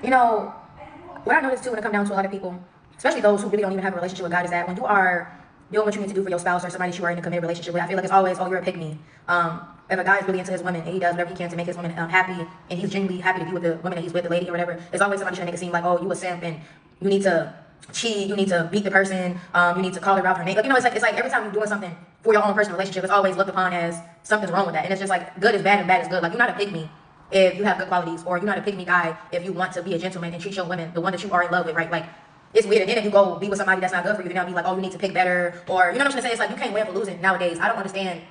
You know, what I noticed too when it comes down to a lot of people, especially those who really don't even have a relationship with God, is that when you are doing what you need to do for your spouse or somebody that you are in a committed relationship with, I feel like it's always, oh, you're a pick me. If a guy is really into his woman and he does whatever he can to make his woman happy, and he's genuinely happy to be with the woman that he's with, the lady or whatever, it's always somebody trying to make it seem like, oh, you a simp and you need to cheat, you need to beat the person, you need to call her out her name. Like, you know, it's like every time you're doing something for your own personal relationship, it's always looked upon as something's wrong with that. And it's just like good is bad and bad is good. Like, you're not a pick me if you have good qualities, or you're not a pick me guy if you want to be a gentleman and treat your women, the one that you are in love with, right? Like, it's weird. And then if you go be with somebody that's not good for you, then I'll be like, oh, you need to pick better, or you know what I'm trying to say? It's like you can't win for losing nowadays. I don't understand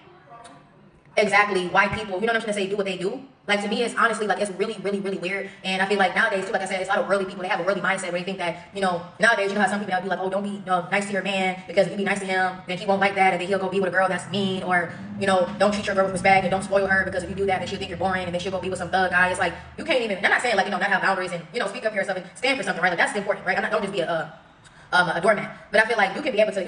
exactly why people, you know what I'm trying to say, do what they do. Like, to me, it's honestly, like, it's really, really, really weird. And I feel like nowadays, too, like I said, it's a lot of early people. They have a early mindset where they think that, you know, nowadays, you know how some people will be like, oh, don't be nice to your man, because if you be nice to him, then he won't like that, and then he'll go be with a girl that's mean, or, you know, don't treat your girl with respect and don't spoil her, because if you do that, then she'll think you're boring, and then she'll go be with some thug guy. It's like, you can't even, I'm not saying, like, you know, not have boundaries and, you know, speak up for yourself and stand for something, right? Like, that's important, right? Don't just be a doormat. But I feel like you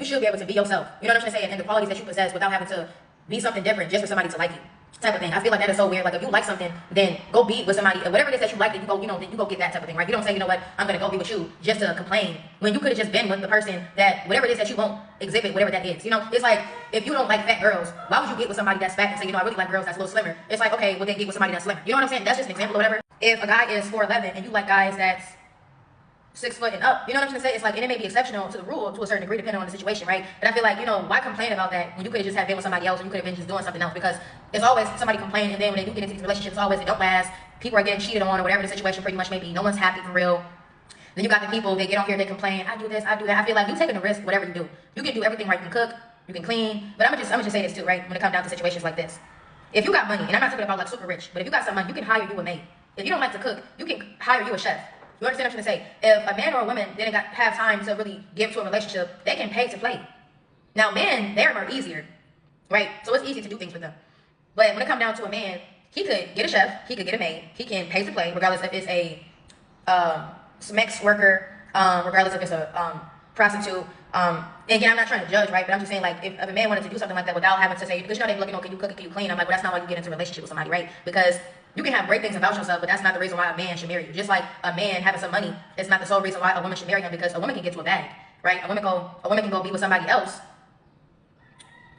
should be able to be yourself. You know what I'm trying to say? And the qualities that you possess without having to be something different just for somebody to like you. Type of thing. I feel like that is so weird. Like, if you like something, then go be with somebody, whatever it is that you like, then you go, you know, then you go get that type of thing, right? You don't say, you know what, I'm gonna go be with you just to complain, when you could have just been with the person that, whatever it is that you won't exhibit, whatever that is. You know, it's like, if you don't like fat girls, why would you get with somebody that's fat and say, you know, I really like girls that's a little slimmer? It's like, okay, well then get with somebody that's slimmer. You know what I'm saying? That's just an example or whatever. If a guy is 4'11" and you like guys that's 6 foot and up, you know what I'm trying to say? It's like, and it may be exceptional to the rule to a certain degree, depending on the situation, right? But I feel like, you know, why complain about that when you could have just had been with somebody else, and you could have been just doing something else? Because it's always somebody complaining, and then when they do get into these relationships, it's always, it don't last. People are getting cheated on, or whatever the situation pretty much may be. No one's happy for real. Then you got the people, they get on here, they complain, I do this, I do that. I feel like you taking a risk, whatever you do. You can do everything right. You can cook, you can clean. But I'm gonna just say this too, right? When it comes down to situations like this, if you got money, and I'm not talking about like super rich, but if you got some money, you can hire you a maid. If you don't like to cook, you can hire you a chef. You understand what I'm trying to say? If a man or a woman didn't have time to really give to a relationship, they can pay to play. Now, men, they're more easier, right? So it's easy to do things with them. But when it comes down to a man, he could get a chef, he could get a maid, he can pay to play, regardless if it's a sex worker, regardless if it's a prostitute. And again, I'm not trying to judge, right? But I'm just saying, like, if a man wanted to do something like that without having to say, because you know they're looking, oh, can you cook, can you clean? I'm like, well, that's not why you get into a relationship with somebody, right? Because you can have great things about yourself, but that's not the reason why a man should marry you. Just like a man having some money, it's not the sole reason why a woman should marry him, because a woman can get to a bag, right? A woman can go be with somebody else.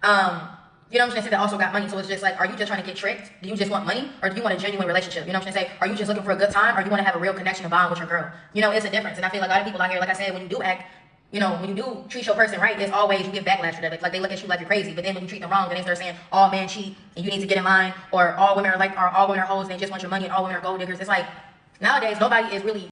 You know what I'm trying to say, that also got money. So it's just like, are you just trying to get tricked? Do you just want money? Or do you want a genuine relationship? You know what I'm trying to say? Are you just looking for a good time? Or do you want to have a real connection, a bond with your girl? You know, it's a difference. And I feel like a lot of people out here, like I said, when you do act, you know, when you do treat your person right, it's always, you get backlash for that. Like they look at you like you're crazy. But then when you treat them wrong, then they start saying, all men cheat and you need to get in line. Or all women are hoes and they just want your money, and all women are gold diggers. It's like, nowadays, nobody is really